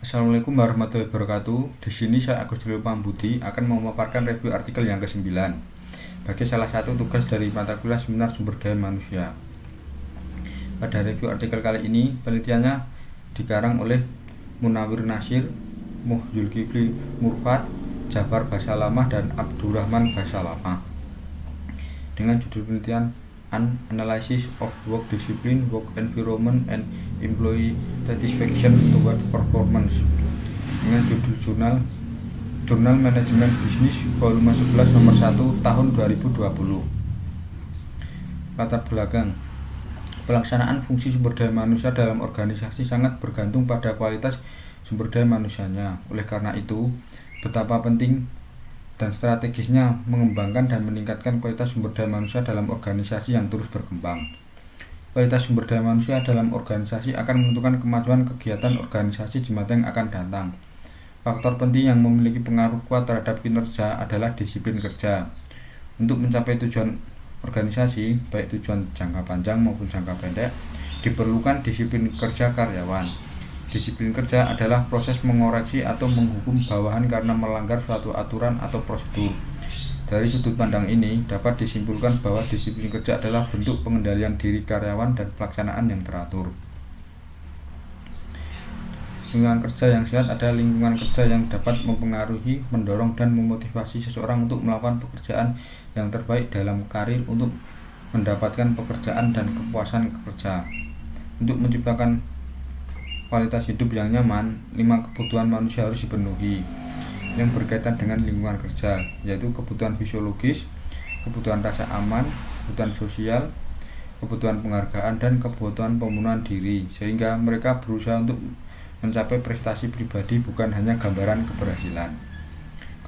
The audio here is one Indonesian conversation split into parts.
Assalamualaikum warahmatullahi wabarakatuh. Di sini saya Agus Dilo Pambudi akan memaparkan review artikel yang ke-9 bagi salah satu tugas dari mata kuliah Seminar Sumber Daya Manusia. Pada review artikel kali ini, penelitiannya dikarang oleh Munawir Nasir, Zulkifli Murfat, Jafar Basalamah, dan Abdurrahman Basalamah dengan judul penelitian Analysis of Work Discipline, Work Environment, and Employee Satisfaction Toward Performance dengan judul Jurnal Manajemen Bisnis volume 11 nomor 1 tahun 2020. Latar belakang: pelaksanaan fungsi sumber daya manusia dalam organisasi sangat bergantung pada kualitas sumber daya manusianya. Oleh karena itu, betapa penting dan strategisnya mengembangkan dan meningkatkan kualitas sumber daya manusia dalam organisasi yang terus berkembang. Kualitas sumber daya manusia dalam organisasi akan menentukan kemajuan kegiatan organisasi di masa yang akan datang. Faktor penting yang memiliki pengaruh kuat terhadap kinerja adalah disiplin kerja. Untuk mencapai tujuan organisasi, baik tujuan jangka panjang maupun jangka pendek, diperlukan disiplin kerja karyawan. Disiplin kerja adalah proses mengoreksi atau menghukum bawahan karena melanggar suatu aturan atau prosedur. Dari sudut pandang ini, dapat disimpulkan bahwa disiplin kerja adalah bentuk pengendalian diri karyawan dan pelaksanaan yang teratur. Lingkungan kerja yang sehat adalah lingkungan kerja yang dapat mempengaruhi, mendorong, dan memotivasi seseorang untuk melakukan pekerjaan yang terbaik dalam karir untuk mendapatkan pekerjaan dan kepuasan kerja. Untuk menciptakan kualitas hidup yang nyaman, 5 kebutuhan manusia harus dipenuhi yang berkaitan dengan lingkungan kerja, yaitu kebutuhan fisiologis, kebutuhan rasa aman, kebutuhan sosial, kebutuhan penghargaan, dan kebutuhan pemenuhan diri, sehingga mereka berusaha untuk mencapai prestasi pribadi, bukan hanya gambaran keberhasilan.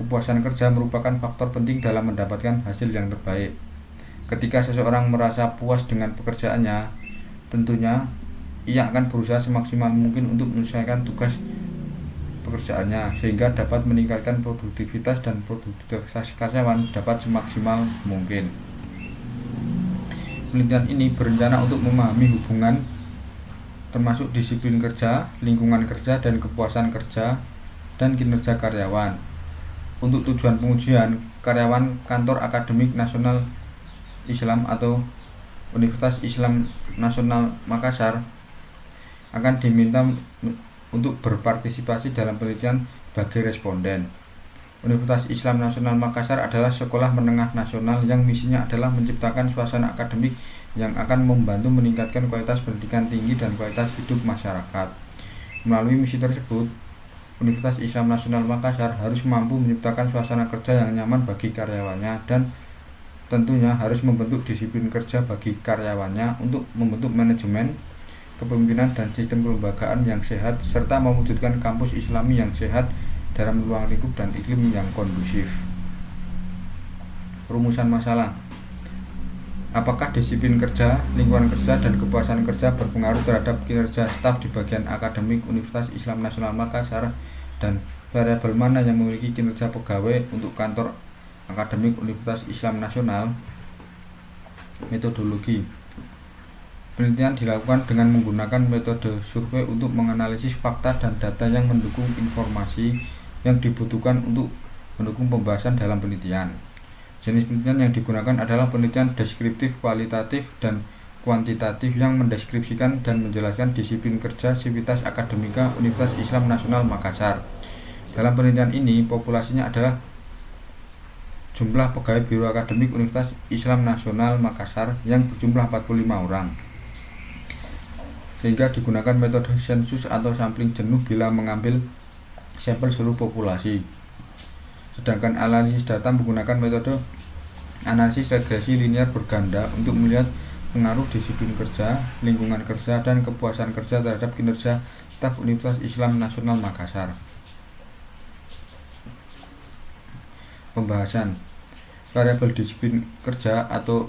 Kepuasan kerja merupakan faktor penting dalam mendapatkan hasil yang terbaik. Ketika seseorang merasa puas dengan pekerjaannya, tentunya ia akan berusaha semaksimal mungkin untuk menyelesaikan tugas pekerjaannya, sehingga dapat meningkatkan produktivitas dan produktivitas karyawan dapat semaksimal mungkin. Penelitian ini berencana untuk memahami hubungan termasuk disiplin kerja, lingkungan kerja, dan kepuasan kerja dan kinerja karyawan. Untuk tujuan pengujian, karyawan Kantor Akademik Nasional Islam atau Universitas Islam Nasional Makassar akan diminta untuk berpartisipasi dalam penelitian sebagai responden. Universitas Islam Nasional Makassar adalah sekolah menengah nasional yang misinya adalah menciptakan suasana akademik yang akan membantu meningkatkan kualitas pendidikan tinggi dan kualitas hidup masyarakat. Melalui misi tersebut, Universitas Islam Nasional Makassar harus mampu menciptakan suasana kerja yang nyaman bagi karyawannya dan tentunya harus membentuk disiplin kerja bagi karyawannya untuk membentuk manajemen, kepemimpinan, dan sistem kelembagaan yang sehat, serta mewujudkan kampus islami yang sehat dalam ruang lingkup dan iklim yang kondusif. Rumusan masalah: apakah disiplin kerja, lingkungan kerja, dan kepuasan kerja berpengaruh terhadap kinerja staf di bagian akademik Universitas Islam Nasional Makassar, dan variabel mana yang memiliki kinerja pegawai untuk kantor akademik Universitas Islam Nasional? Metodologi: penelitian dilakukan dengan menggunakan metode survei untuk menganalisis fakta dan data yang mendukung informasi yang dibutuhkan untuk mendukung pembahasan dalam penelitian. Jenis penelitian yang digunakan adalah penelitian deskriptif, kualitatif, dan kuantitatif yang mendeskripsikan dan menjelaskan disiplin kerja Sivitas Akademika Universitas Islam Nasional Makassar. Dalam penelitian ini, populasinya adalah jumlah pegawai Biro Akademik Universitas Islam Nasional Makassar yang berjumlah 45 orang. Sehingga digunakan metode sensus atau sampling jenuh bila mengambil sampel seluruh populasi. Sedangkan analisis data menggunakan metode analisis regresi linear berganda untuk melihat pengaruh disiplin kerja, lingkungan kerja, dan kepuasan kerja terhadap kinerja staf Universitas Islam Nasional Makassar. Pembahasan: variabel disiplin kerja atau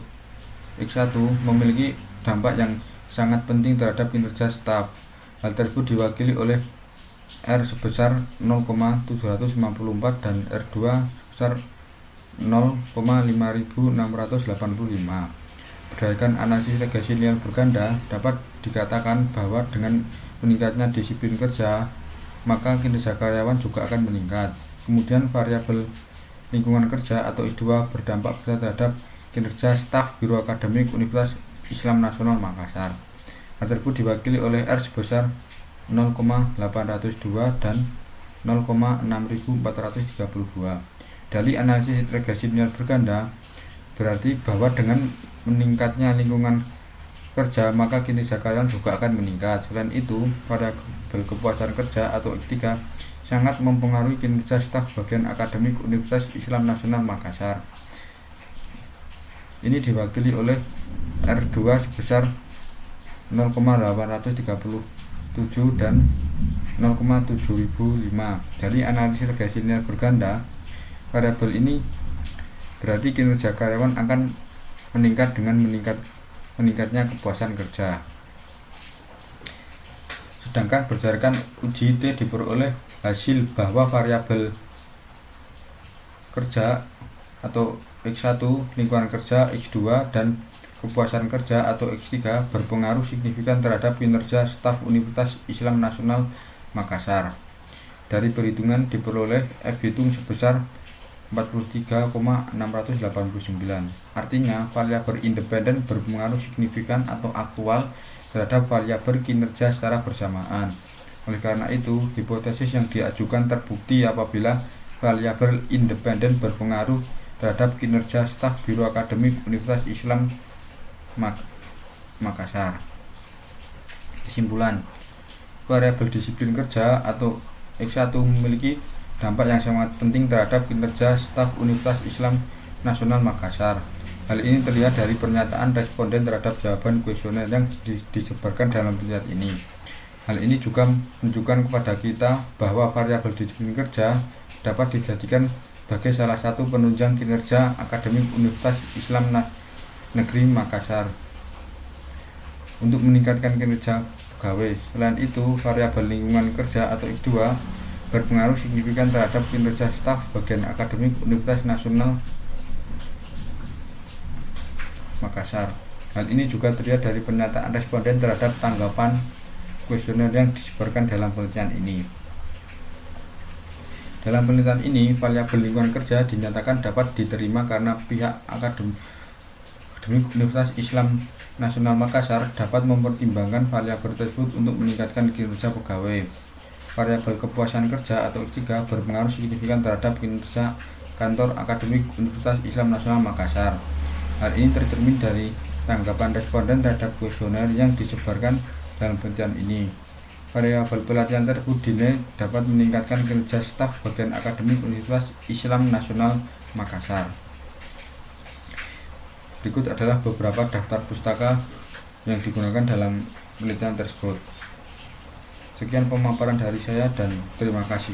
X1 memiliki dampak yang sangat penting terhadap kinerja staf. Hal tersebut diwakili oleh R sebesar 0,754 dan R2 sebesar 0,5685. Berdasarkan analisis regresi linear berganda, dapat dikatakan bahwa dengan meningkatnya disiplin kerja, maka kinerja karyawan juga akan meningkat. Kemudian variabel lingkungan kerja atau I2 berdampak besar terhadap kinerja staf Biro Akademik Universitas Islam Nasional Makassar. Hal tersebut diwakili oleh R sebesar 0,802 dan 0,6432. Dari analisis regresi linear berganda berarti bahwa dengan meningkatnya lingkungan kerja maka kinerja karyawan juga akan meningkat. Selain itu, variabel kepuasan kerja atau X3 sangat mempengaruhi kinerja staf bagian akademik Universitas Islam Nasional Makassar. Ini diwakili oleh R2 sebesar 0,837 dan 0,7005. Dari analisis regresi linear berganda, variabel ini berarti kinerja karyawan akan meningkat dengan meningkatnya kepuasan kerja. Sedangkan berdasarkan uji T diperoleh hasil bahwa variabel kerja atau X1, lingkungan kerja, X2, dan kepuasan kerja atau X3 berpengaruh signifikan terhadap kinerja staf Universitas Islam Nasional Makassar. Dari perhitungan diperoleh F hitung sebesar 43,689. Artinya, variabel independen berpengaruh signifikan atau aktual terhadap variabel kinerja secara bersamaan. Oleh karena itu, hipotesis yang diajukan terbukti apabila variabel independen berpengaruh terhadap kinerja staf Biro Akademik Universitas Islam Makassar. Kesimpulan, variabel disiplin kerja atau X1 memiliki dampak yang sangat penting terhadap kinerja staf Universitas Islam Nasional Makassar. Hal ini terlihat dari pernyataan responden terhadap jawaban kuesioner yang disebarkan dalam penelitian ini. Hal ini juga menunjukkan kepada kita bahwa variabel disiplin kerja dapat dijadikan sebagai salah satu penunjang kinerja akademik Universitas Islam Negeri Makassar untuk meningkatkan kinerja pegawai. Selain itu, variabel lingkungan kerja atau X2 berpengaruh signifikan terhadap kinerja staf bagian akademik Universitas Nasional Makassar. Hal ini juga terlihat dari pernyataan responden terhadap tanggapan kuesioner yang disebarkan dalam penelitian ini. Dalam penelitian ini, variabel lingkungan kerja dinyatakan dapat diterima karena pihak akademik Universitas Islam Nasional Makassar dapat mempertimbangkan variabel tersebut untuk meningkatkan kinerja pegawai. Variabel kepuasan kerja atau X3 berpengaruh signifikan terhadap kinerja kantor akademik Universitas Islam Nasional Makassar. Hal ini tercermin dari tanggapan responden terhadap kuesioner yang disebarkan dalam penelitian ini. Variabel pelatihan tersebut dinilai dapat meningkatkan kinerja staf bagian akademik Universitas Islam Nasional Makassar. Berikut adalah beberapa daftar pustaka yang digunakan dalam penelitian tersebut. Sekian pemaparan dari saya dan terima kasih.